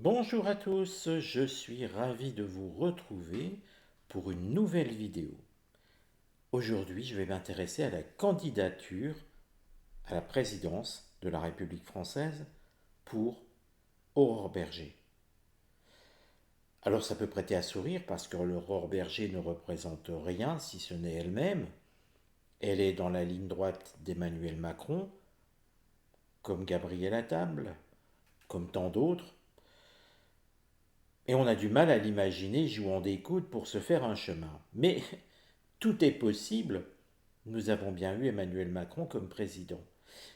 Bonjour à tous, je suis ravi de vous retrouver pour une nouvelle vidéo. Aujourd'hui, je vais m'intéresser à la candidature à la présidence de la République française pour Aurore Bergé. Alors ça peut prêter à sourire parce que Aurore Bergé ne représente rien si ce n'est elle-même. Elle est dans la ligne droite d'Emmanuel Macron, comme Gabriel Attal, comme tant d'autres. Et on a du mal à l'imaginer jouant des coudes pour se faire un chemin. Mais tout est possible. Nous avons bien eu Emmanuel Macron comme président.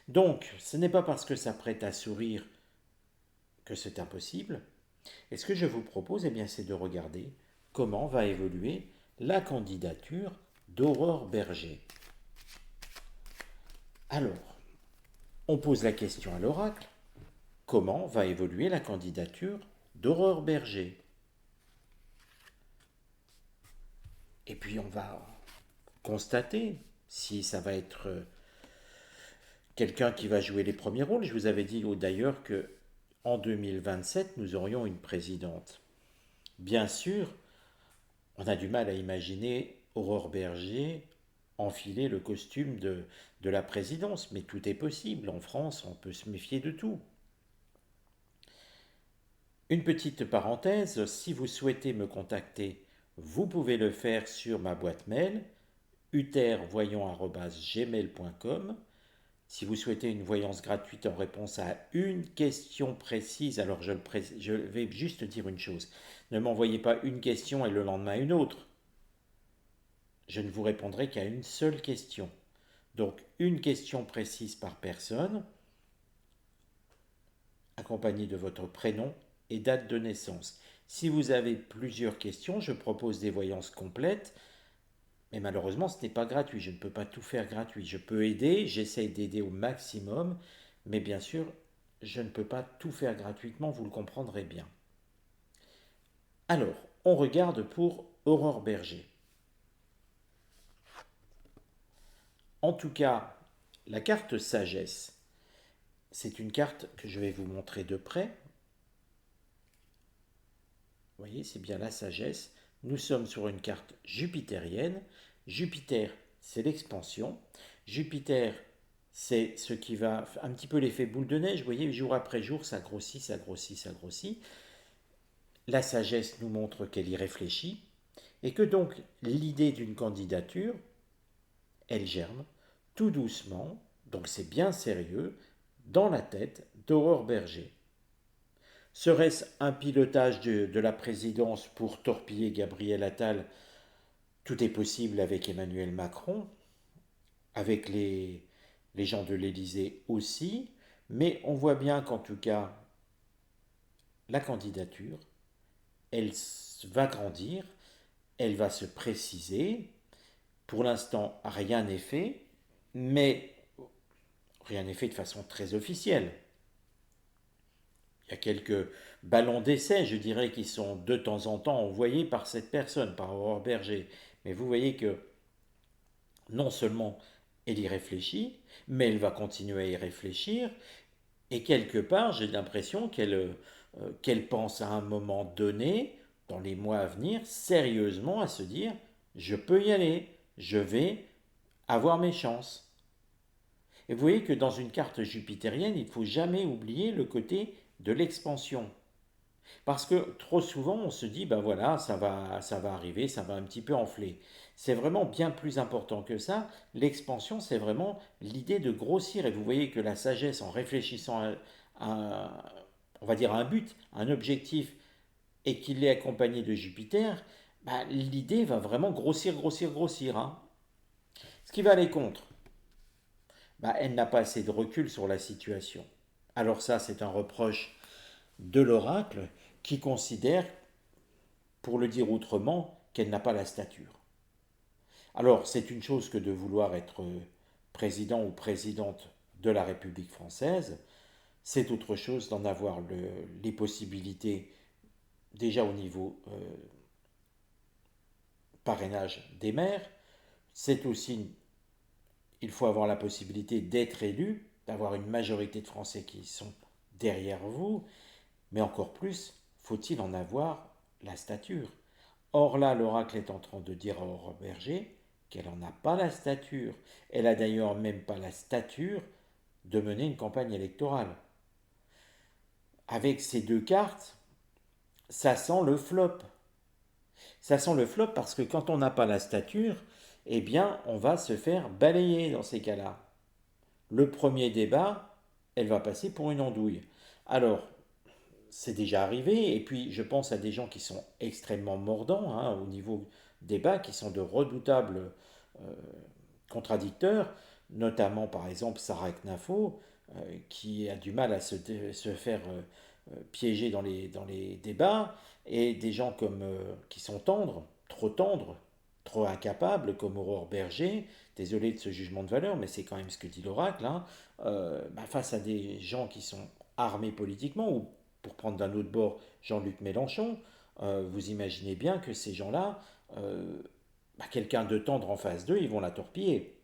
Donc, ce n'est pas parce que ça prête à sourire que c'est impossible. Et ce que je vous propose, eh bien, c'est de regarder comment va évoluer la candidature d'Aurore Bergé. Alors, on pose la question à l'oracle. Comment va évoluer la candidature d'Aurore Bergé? Et puis on va constater si ça va être quelqu'un qui va jouer les premiers rôles. Je vous avais dit d'ailleurs que en 2027, nous aurions une présidente. Bien sûr, on a du mal à imaginer Aurore Bergé enfiler le costume de la présidence, mais tout est possible. En France, on peut se méfier de tout. Une petite parenthèse, si vous souhaitez me contacter, vous pouvez le faire sur ma boîte mail uthervoyant@gmail.com. Si vous souhaitez une voyance gratuite en réponse à une question précise, alors je vais juste dire une chose. Ne m'envoyez pas une question et le lendemain une autre. Je ne vous répondrai qu'à une seule question. Donc une question précise par personne, accompagnée de votre prénom et date de naissance. Si vous avez plusieurs questions, je propose des voyances complètes, mais malheureusement ce n'est pas gratuit. Je ne peux pas tout faire gratuit. Je peux aider, j'essaye d'aider au maximum, mais bien sûr, je ne peux pas tout faire gratuitement, vous le comprendrez bien. Alors, on regarde pour Aurore Bergé. En tout cas, la carte sagesse, c'est une carte que je vais vous montrer de près. Vous voyez, c'est bien la sagesse. Nous sommes sur une carte jupitérienne. Jupiter, c'est l'expansion. Jupiter, c'est ce qui va un petit peu l'effet boule de neige. Vous voyez, jour après jour, ça grossit, ça grossit, ça grossit. La sagesse nous montre qu'elle y réfléchit et que donc l'idée d'une candidature, elle germe tout doucement, donc c'est bien sérieux, dans la tête d'Aurore Bergé. Serait-ce un pilotage de la présidence pour torpiller Gabriel Attal? Tout est possible avec Emmanuel Macron, avec les gens de l'Élysée aussi, mais on voit bien qu'en tout cas, la candidature, elle va grandir, elle va se préciser. Pour l'instant, rien n'est fait, mais rien n'est fait de façon très officielle. Il y a quelques ballons d'essai, je dirais, qui sont de temps en temps envoyés par cette personne, par Aurore Bergé. Mais vous voyez que non seulement elle y réfléchit, mais elle va continuer à y réfléchir. Et quelque part, j'ai l'impression qu'elle pense à un moment donné, dans les mois à venir, sérieusement à se dire, je peux y aller, je vais avoir mes chances. Et vous voyez que dans une carte jupitérienne, il ne faut jamais oublier le côté de l'expansion. Parce que trop souvent, on se dit, ben voilà, ça va arriver, ça va un petit peu enfler. C'est vraiment bien plus important que ça. L'expansion, c'est vraiment l'idée de grossir. Et vous voyez que la sagesse, en réfléchissant on va dire à un but, à un objectif, et qu'il est accompagné de Jupiter, ben, l'idée va vraiment grossir, grossir, grossir. Hein. Ce qui va aller contre, ben, elle n'a pas assez de recul sur la situation. Alors ça, c'est un reproche de l'oracle qui considère, pour le dire autrement, qu'elle n'a pas la stature. Alors, c'est une chose que de vouloir être président ou présidente de la République française, c'est autre chose d'en avoir les possibilités déjà au niveau parrainage des maires. C'est aussi, il faut avoir la possibilité d'être élu, d'avoir une majorité de Français qui sont derrière vous. Mais encore plus, faut-il en avoir la stature. Or là, l'oracle est en train de dire à Aurore Berger qu'elle n'en a pas la stature. Elle a d'ailleurs même pas la stature de mener une campagne électorale. Avec ces deux cartes, ça sent le flop. Ça sent le flop parce que quand on n'a pas la stature, eh bien, on va se faire balayer dans ces cas-là. Le premier débat, elle va passer pour une andouille. Alors, c'est déjà arrivé, et puis je pense à des gens qui sont extrêmement mordants au niveau débat, qui sont de redoutables contradicteurs, notamment par exemple Sarah Knafo, qui a du mal à se faire piéger dans les débats, et des gens comme, qui sont tendres, trop incapables, comme Aurore Berger, désolé de ce jugement de valeur, mais c'est quand même ce que dit l'oracle, face à des gens qui sont armés politiquement, ou pour prendre d'un autre bord Jean-Luc Mélenchon, vous imaginez bien que ces gens-là, quelqu'un de tendre en face d'eux, ils vont la torpiller.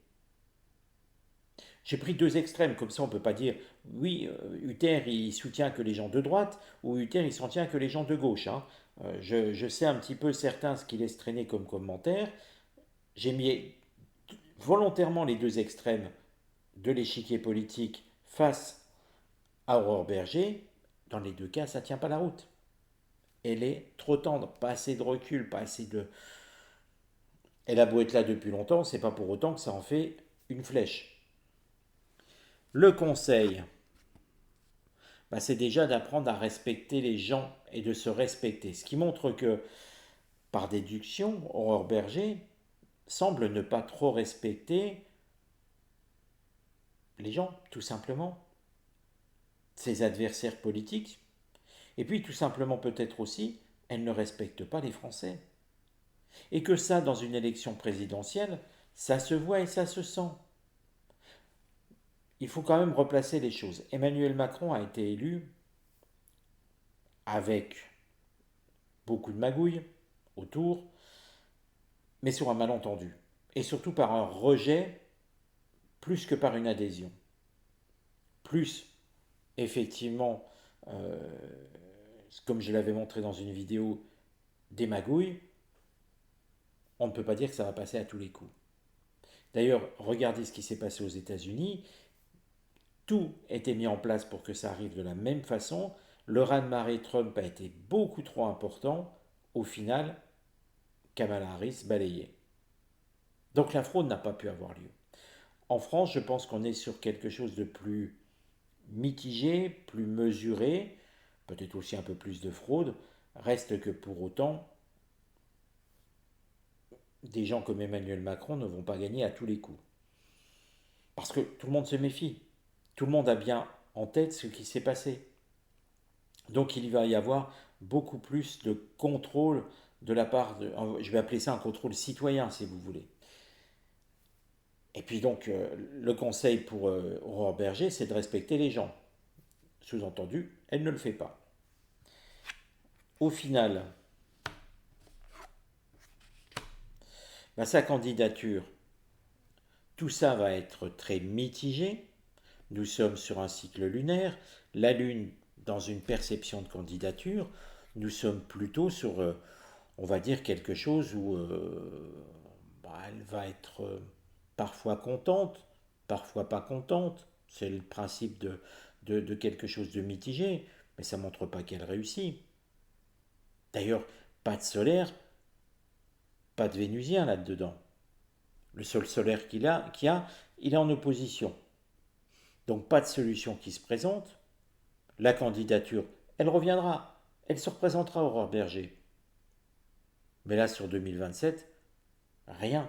J'ai pris deux extrêmes, comme ça on ne peut pas dire oui, Uther il soutient que les gens de droite ou Uther il soutient que les gens de gauche. Je sais un petit peu certains ce qu'il laisse traîner comme commentaire. J'ai mis volontairement les deux extrêmes de l'échiquier politique face à Aurore Berger. Dans les deux cas, ça ne tient pas la route. Elle est trop tendre, pas assez de recul, pas assez de. Elle a beau être là depuis longtemps, c'est pas pour autant que ça en fait une flèche. Le conseil, c'est déjà d'apprendre à respecter les gens et de se respecter. Ce qui montre que, par déduction, Aurore Berger semble ne pas trop respecter les gens, tout simplement, ses adversaires politiques. Et puis, tout simplement, peut-être aussi, elle ne respecte pas les Français. Et que ça, dans une élection présidentielle, ça se voit et ça se sent. Il faut quand même replacer les choses. Emmanuel Macron a été élu avec beaucoup de magouilles autour, mais sur un malentendu. Et surtout par un rejet plus que par une adhésion. Plus, effectivement, euh, comme je l'avais montré dans une vidéo, des magouilles, on ne peut pas dire que ça va passer à tous les coups. D'ailleurs, regardez ce qui s'est passé aux États-Unis. Tout était mis en place pour que ça arrive de la même façon. Le raz-de-marée Trump a été beaucoup trop important. Au final, Kamala Harris balayée. Donc la fraude n'a pas pu avoir lieu. En France, je pense qu'on est sur quelque chose de plus mitigé, plus mesuré, peut-être aussi un peu plus de fraude. Reste que pour autant, des gens comme Emmanuel Macron ne vont pas gagner à tous les coups. Parce que tout le monde se méfie. Tout le monde a bien en tête ce qui s'est passé. Donc il va y avoir beaucoup plus de contrôle de la part de, je vais appeler ça un contrôle citoyen si vous voulez. Et puis donc le conseil pour Aurore Berger, c'est de respecter les gens. Sous-entendu, elle ne le fait pas. Au final, sa candidature, tout ça va être très mitigé. Nous sommes sur un cycle lunaire. La Lune, dans une perception de candidature, nous sommes plutôt sur, on va dire, quelque chose où elle va être parfois contente, parfois pas contente. C'est le principe de quelque chose de mitigé, mais ça ne montre pas qu'elle réussit. D'ailleurs, pas de solaire, pas de vénusien là-dedans. Le seul solaire qu'il a, il est en opposition. Donc pas de solution qui se présente. La candidature, elle reviendra. Elle se représentera Aurore Berger. Mais là, sur 2027, rien.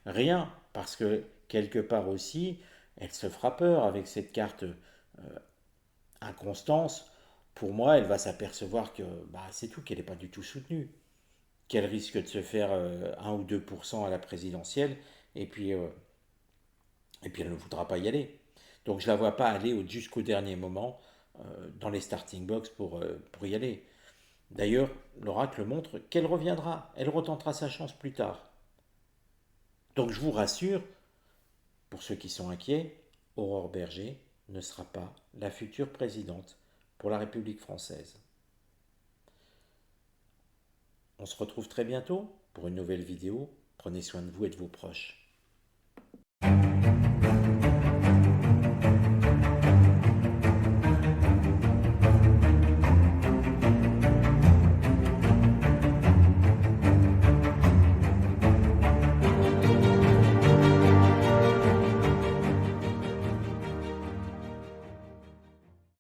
Rien. Parce que, quelque part aussi, elle se fera peur avec cette carte inconstance. Pour moi, elle va s'apercevoir que c'est tout, qu'elle n'est pas du tout soutenue. Qu'elle risque de se faire 1 ou 2% à la présidentielle. Et puis, elle ne voudra pas y aller. Donc je ne la vois pas aller jusqu'au dernier moment dans les starting blocks pour y aller. D'ailleurs, l'oracle montre qu'elle reviendra, elle retentera sa chance plus tard. Donc je vous rassure, pour ceux qui sont inquiets, Aurore Berger ne sera pas la future présidente pour la République française. On se retrouve très bientôt pour une nouvelle vidéo. Prenez soin de vous et de vos proches.